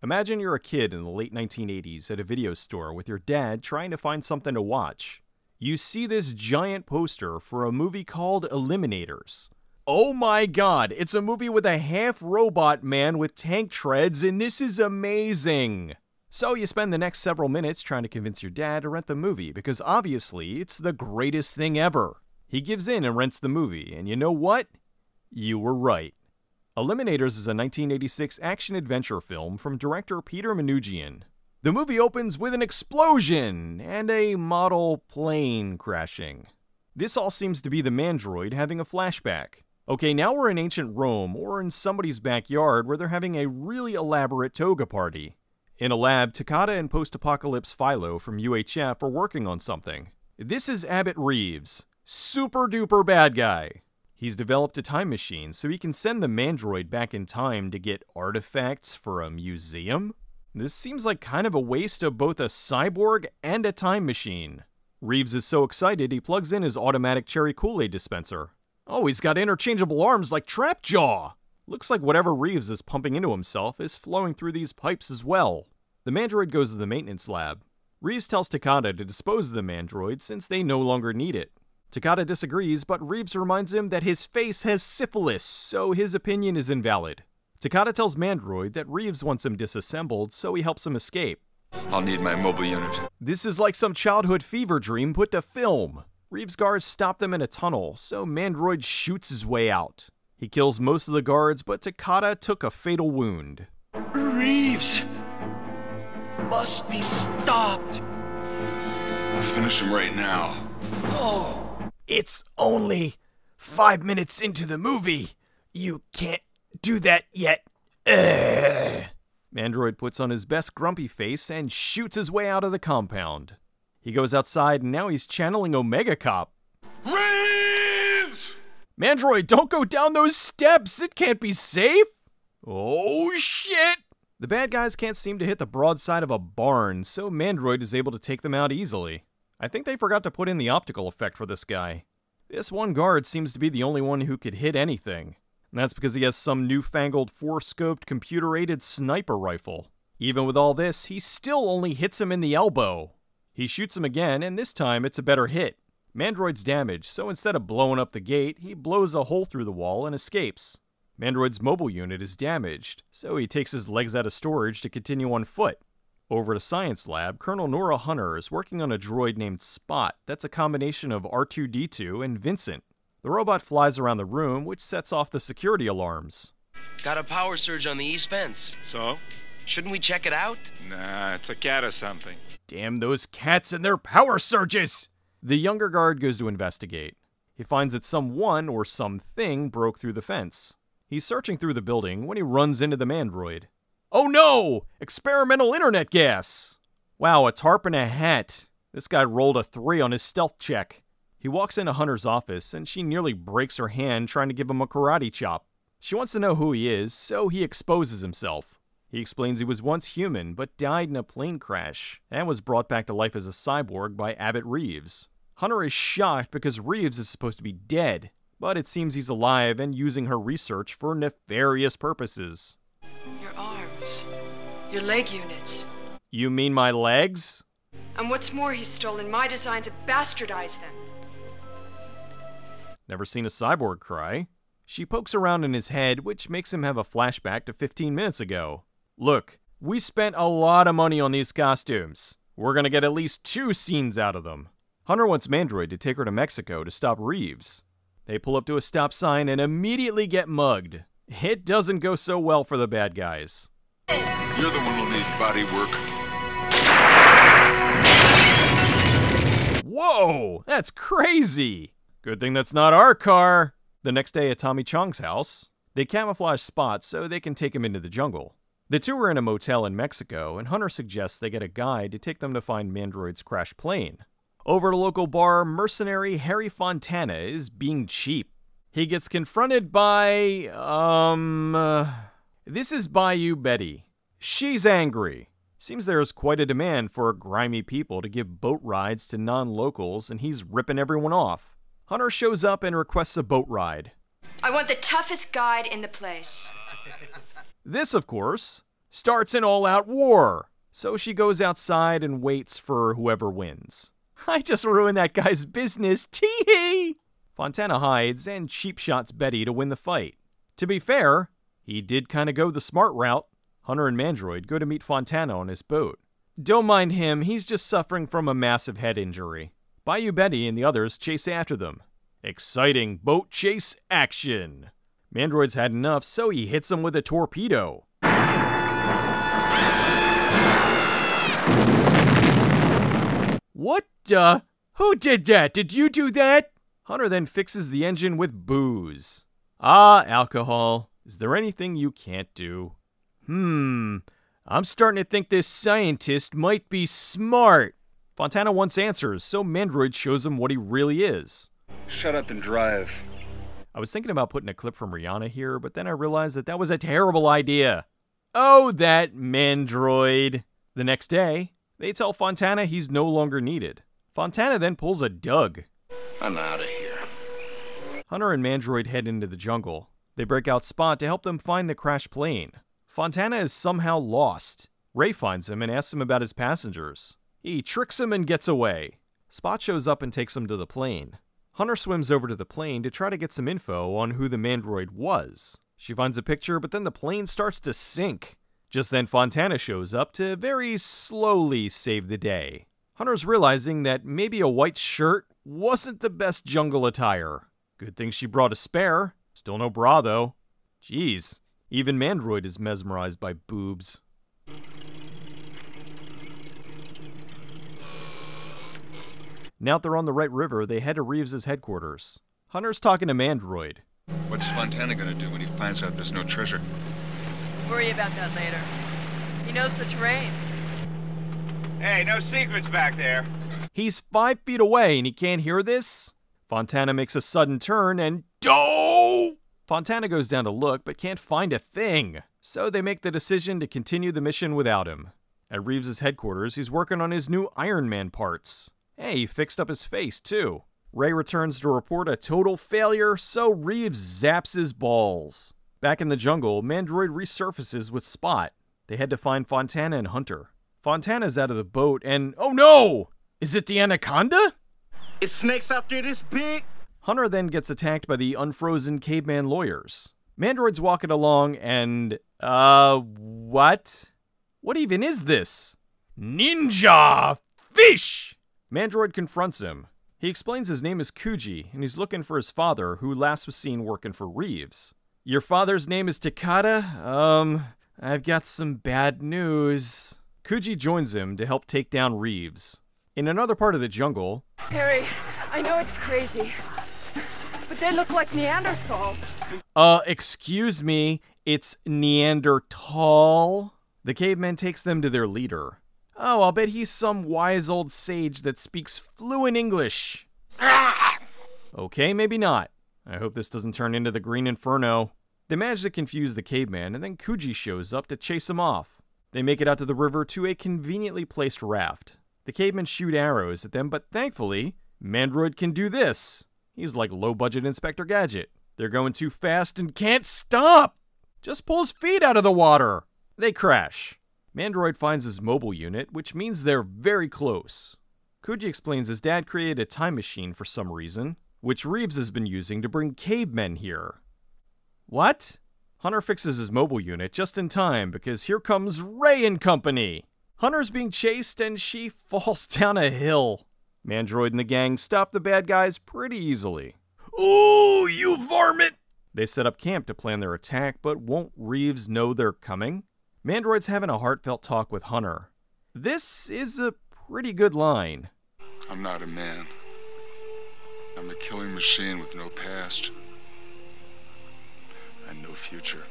Imagine you're a kid in the late 1980s at a video store with your dad trying to find something to watch. You see this giant poster for a movie called Eliminators. Oh my god, it's a movie with a half-robot man with tank treads, and this is amazing! So you spend the next several minutes trying to convince your dad to rent the movie, because obviously it's the greatest thing ever. He gives in and rents the movie, and you know what? You were right. Eliminators is a 1986 action-adventure film from director Peter Manoogian. The movie opens with an explosion and a model plane crashing. This all seems to be the Mandroid having a flashback. Okay, now we're in ancient Rome, or in somebody's backyard where they're having a really elaborate toga party. In a lab, Takada and post-apocalypse Philo from UHF are working on something. This is Abbott Reeves, super-duper bad guy. He's developed a time machine so he can send the Mandroid back in time to get artifacts for a museum? This seems like kind of a waste of both a cyborg and a time machine. Reeves is so excited he plugs in his automatic cherry Kool-Aid dispenser. Oh, he's got interchangeable arms like Trapjaw! Looks like whatever Reeves is pumping into himself is flowing through these pipes as well. The Mandroid goes to the maintenance lab. Reeves tells Takada to dispose of the Mandroid since they no longer need it. Takada disagrees, but Reeves reminds him that his face has syphilis, so his opinion is invalid. Takada tells Mandroid that Reeves wants him disassembled, so he helps him escape. I'll need my mobile unit. This is like some childhood fever dream put to film. Reeves' guards stop them in a tunnel, so Mandroid shoots his way out. He kills most of the guards, but Takada took a fatal wound. Reeves must be stopped. I'll finish him right now. Oh. It's only 5 minutes into the movie. You can't do that yet. Mandroid puts on his best grumpy face and shoots his way out of the compound. He goes outside and now he's channeling Omega Cop. Reeves! Mandroid, don't go down those steps! It can't be safe! Oh shit! The bad guys can't seem to hit the broadside of a barn, so Mandroid is able to take them out easily. I think they forgot to put in the optical effect for this guy. This one guard seems to be the only one who could hit anything. And that's because he has some newfangled 4-scoped computer-aided sniper rifle. Even with all this, he still only hits him in the elbow. He shoots him again, and this time it's a better hit. Mandroid's damaged, so instead of blowing up the gate, he blows a hole through the wall and escapes. Mandroid's mobile unit is damaged, so he takes his legs out of storage to continue on foot. Over at a science lab, Colonel Nora Hunter is working on a droid named Spot that's a combination of R2-D2 and Vincent. The robot flies around the room, which sets off the security alarms. Got a power surge on the east fence. So? Shouldn't we check it out? Nah, it's a cat or something. Damn those cats and their power surges! The younger guard goes to investigate. He finds that someone or something broke through the fence. He's searching through the building when he runs into the Mandroid. Oh no! Experimental internet gas! Wow, a tarp and a hat. This guy rolled a 3 on his stealth check. He walks into Hunter's office and she nearly breaks her hand trying to give him a karate chop. She wants to know who he is, so he exposes himself. He explains he was once human, but died in a plane crash, and was brought back to life as a cyborg by Abbott Reeves. Hunter is shocked because Reeves is supposed to be dead, but it seems he's alive and using her research for nefarious purposes. Your arms. Your leg units. You mean my legs? And what's more, he's stolen my design to bastardize them. Never seen a cyborg cry. She pokes around in his head, which makes him have a flashback to 15 minutes ago. Look, we spent a lot of money on these costumes. We're gonna get at least 2 scenes out of them. Hunter wants Mandroid to take her to Mexico to stop Reeves. They pull up to a stop sign and immediately get mugged. It doesn't go so well for the bad guys. You're the one who'll need body work. Whoa, that's crazy! Good thing that's not our car! The next day at Tommy Chong's house, they camouflage Spot so they can take him into the jungle. The two are in a motel in Mexico, and Hunter suggests they get a guide to take them to find Mandroid's crashed plane. Over at a local bar, mercenary Harry Fontana is being cheap. He gets confronted by, this is Bayou Betty. She's angry. Seems there is quite a demand for grimy people to give boat rides to non-locals, and he's ripping everyone off. Hunter shows up and requests a boat ride. I want the toughest guide in the place. This, of course, starts an all-out war. So she goes outside and waits for whoever wins. I just ruined that guy's business, tee-hee! Fontana hides and cheap shots Betty to win the fight. To be fair, he did kind of go the smart route. Hunter and Mandroid go to meet Fontana on his boat. Don't mind him, he's just suffering from a massive head injury. Bayou Betty and the others chase after them. Exciting boat chase action! Mandroid's had enough, so he hits him with a torpedo. What the? Who did that? Did you do that? Hunter then fixes the engine with booze. Ah, alcohol. Is there anything you can't do? I'm starting to think this scientist might be smart. Fontana wants answers, so Mandroid shows him what he really is. Shut up and drive. I was thinking about putting a clip from Rihanna here, but then I realized that was a terrible idea. Oh, that Mandroid. The next day, they tell Fontana he's no longer needed. Fontana then pulls a Doug. I'm out of here. Hunter and Mandroid head into the jungle. They break out Spot to help them find the crashed plane. Fontana is somehow lost. Ray finds him and asks him about his passengers. He tricks him and gets away. Spot shows up and takes him to the plane. Hunter swims over to the plane to try to get some info on who the Mandroid was. She finds a picture, but then the plane starts to sink. Just then Fontana shows up to very slowly save the day. Hunter's realizing that maybe a white shirt wasn't the best jungle attire. Good thing she brought a spare. Still no bra, though. Jeez, even Mandroid is mesmerized by boobs. Now that they're on the right river, they head to Reeves' headquarters. Hunter's talking to Mandroid. What's Fontana gonna do when he finds out there's no treasure? Worry about that later. He knows the terrain. Hey, no secrets back there. He's 5 feet away and he can't hear this? Fontana makes a sudden turn and Fontana goes down to look but can't find a thing. So they make the decision to continue the mission without him. At Reeves' headquarters, he's working on his new Iron Man parts. Hey, he fixed up his face too. Ray returns to report a total failure, so Reeves zaps his balls. Back in the jungle, Mandroid resurfaces with Spot. They head to find Fontana and Hunter. Fontana's out of the boat and, oh no! Is it the Anaconda? Is snakes out there this big? Hunter then gets attacked by the unfrozen caveman lawyers. Mandroid's walking along and, what? What even is this? Ninja fish! Mandroid confronts him. He explains his name is Kuji, and he's looking for his father, who last was seen working for Reeves. Your father's name is Takada? I've got some bad news. Kuji joins him to help take down Reeves. In another part of the jungle... Harry, I know it's crazy, but they look like Neanderthals. Excuse me, it's Neanderthal? The caveman takes them to their leader. Oh, I'll bet he's some wise old sage that speaks fluent English. Okay, maybe not. I hope this doesn't turn into the Green Inferno. They manage to confuse the caveman, and then Kuji shows up to chase him off. They make it out to the river to a conveniently placed raft. The cavemen shoot arrows at them, but thankfully, Mandroid can do this. He's like low-budget Inspector Gadget. They're going too fast and can't stop! Just pull his feet out of the water! They crash. Mandroid finds his mobile unit, which means they're very close. Kuji explains his dad created a time machine for some reason, which Reeves has been using to bring cavemen here. What? Hunter fixes his mobile unit just in time because here comes Ray and company. Hunter's being chased and she falls down a hill. Mandroid and the gang stop the bad guys pretty easily. Ooh, you varmint! They set up camp to plan their attack, but won't Reeves know they're coming? Mandroid's having a heartfelt talk with Hunter. This is a pretty good line. I'm not a man. I'm a killing machine with no past. And no future.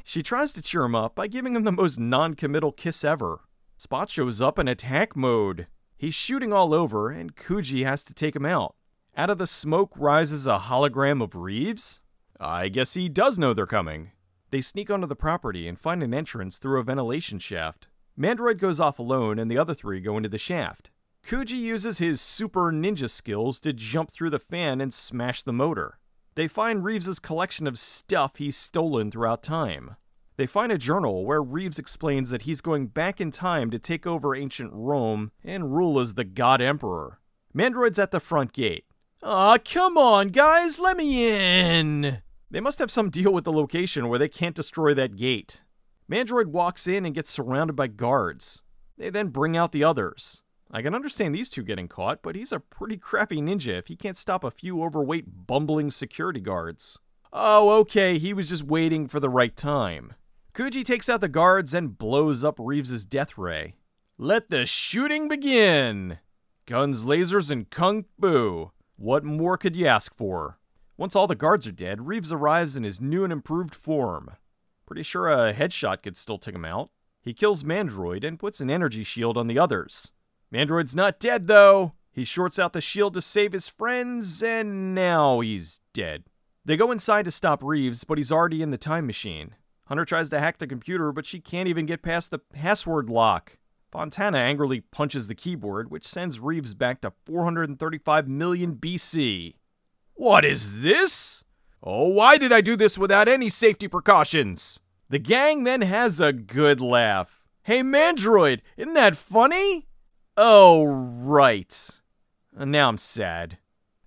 She tries to cheer him up by giving him the most non-committal kiss ever. Spot shows up in attack mode. He's shooting all over, and Kuji has to take him out. Out of the smoke rises a hologram of Reeves? I guess he does know they're coming. They sneak onto the property and find an entrance through a ventilation shaft. Mandroid goes off alone, and the other three go into the shaft. Kuji uses his super ninja skills to jump through the fan and smash the motor. They find Reeves' collection of stuff he's stolen throughout time. They find a journal where Reeves explains that he's going back in time to take over ancient Rome and rule as the God Emperor. Mandroid's at the front gate. Aw, come on, guys, let me in! They must have some deal with the location where they can't destroy that gate. Mandroid walks in and gets surrounded by guards. They then bring out the others. I can understand these two getting caught, but he's a pretty crappy ninja if he can't stop a few overweight, bumbling security guards. Oh, okay, he was just waiting for the right time. Kuji takes out the guards and blows up Reeves' death ray. Let the shooting begin! Guns, lasers, and kung fu. What more could you ask for? Once all the guards are dead, Reeves arrives in his new and improved form. Pretty sure a headshot could still take him out. He kills Mandroid and puts an energy shield on the others. Mandroid's not dead, though. He shorts out the shield to save his friends, and now he's dead. They go inside to stop Reeves, but he's already in the time machine. Hunter tries to hack the computer, but she can't even get past the password lock. Fontana angrily punches the keyboard, which sends Reeves back to 435 million BC. What is this? Oh, why did I do this without any safety precautions? The gang then has a good laugh. Hey, Mandroid, isn't that funny? Oh, right. Now I'm sad.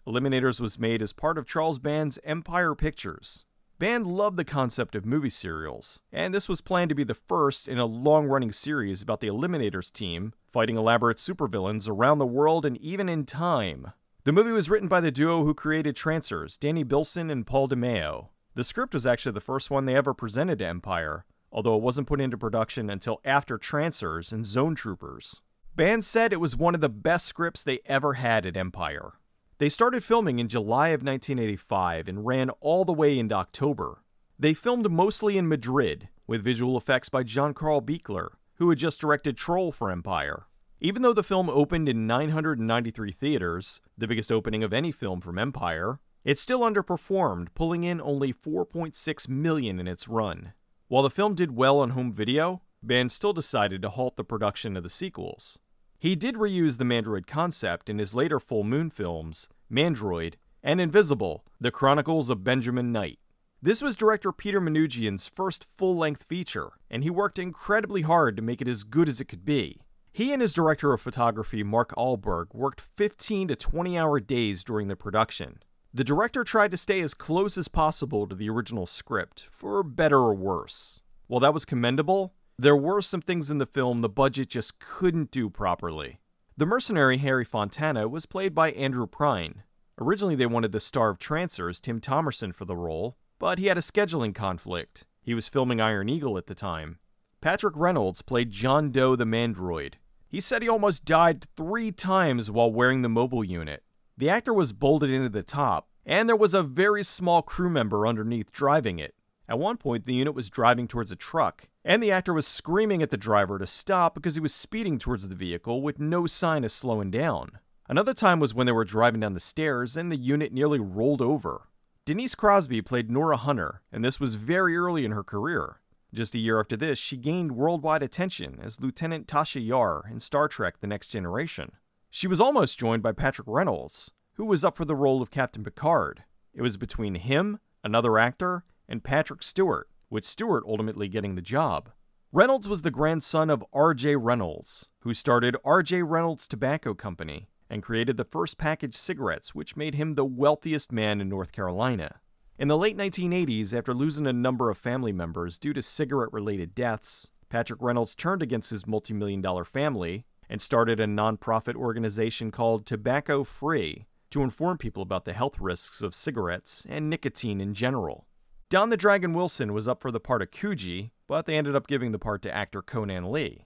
Eliminators was made as part of Charles Band's Empire Pictures. Band loved the concept of movie serials, and this was planned to be the first in a long-running series about the Eliminators team fighting elaborate supervillains around the world and even in time. The movie was written by the duo who created Trancers, Danny Bilson and Paul DeMeo. The script was actually the first one they ever presented to Empire, although it wasn't put into production until after Trancers and Zone Troopers. Band said it was one of the best scripts they ever had at Empire. They started filming in July of 1985 and ran all the way into October. They filmed mostly in Madrid, with visual effects by John Carl Buechler, who had just directed Troll for Empire. Even though the film opened in 993 theaters, the biggest opening of any film from Empire, it still underperformed, pulling in only $4.6 million in its run. While the film did well on home video, Band still decided to halt the production of the sequels. He did reuse the Mandroid concept in his later Full Moon films, Mandroid, and Invisible, The Chronicles of Benjamin Knight. This was director Peter Manoogian's first full-length feature, and he worked incredibly hard to make it as good as it could be. He and his director of photography, Mark Ahlberg, worked 15 to 20-hour days during the production. The director tried to stay as close as possible to the original script, for better or worse. While that was commendable, there were some things in the film the budget just couldn't do properly. The mercenary Harry Fontana was played by Andrew Prine. Originally they wanted the star of Trancers, Tim Thomerson, for the role, but he had a scheduling conflict. He was filming Iron Eagle at the time. Patrick Reynolds played John Doe the Mandroid. He said he almost died 3 times while wearing the mobile unit. The actor was bolted into the top, and there was a very small crew member underneath driving it. At one point, the unit was driving towards a truck, and the actor was screaming at the driver to stop because he was speeding towards the vehicle with no sign of slowing down. Another time was when they were driving down the stairs and the unit nearly rolled over. Denise Crosby played Nora Hunter, and this was very early in her career. Just a year after this, she gained worldwide attention as Lieutenant Tasha Yar in Star Trek The Next Generation. She was almost joined by Patrick Reynolds, who was up for the role of Captain Picard. It was between him, another actor, and Patrick Stewart, with Stewart ultimately getting the job. Reynolds was the grandson of R.J. Reynolds, who started R.J. Reynolds Tobacco Company and created the first packaged cigarettes, which made him the wealthiest man in North Carolina. In the late 1980s, after losing a number of family members due to cigarette-related deaths, Patrick Reynolds turned against his multi-million-dollar family and started a non-profit organization called Tobacco Free to inform people about the health risks of cigarettes and nicotine in general. Don the Dragon Wilson was up for the part of Kuji, but they ended up giving the part to actor Conan Lee.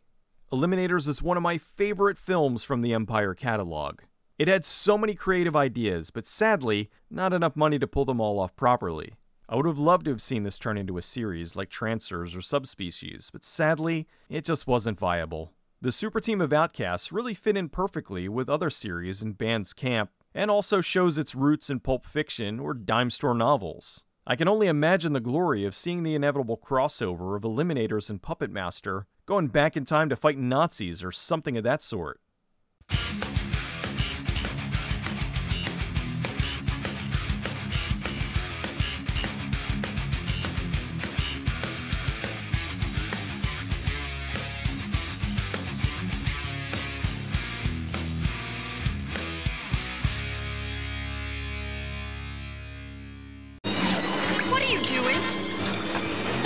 Eliminators is one of my favorite films from the Empire catalog. It had so many creative ideas, but sadly, not enough money to pull them all off properly. I would have loved to have seen this turn into a series like Trancers or Subspecies, but sadly, it just wasn't viable. The super team of outcasts really fit in perfectly with other series in Band's camp, and also shows its roots in Pulp Fiction or dime store novels. I can only imagine the glory of seeing the inevitable crossover of Eliminators and Puppet Master going back in time to fight Nazis or something of that sort.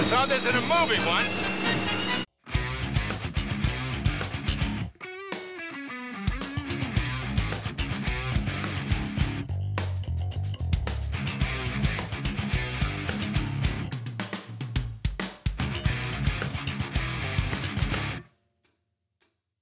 saw this in a movie once.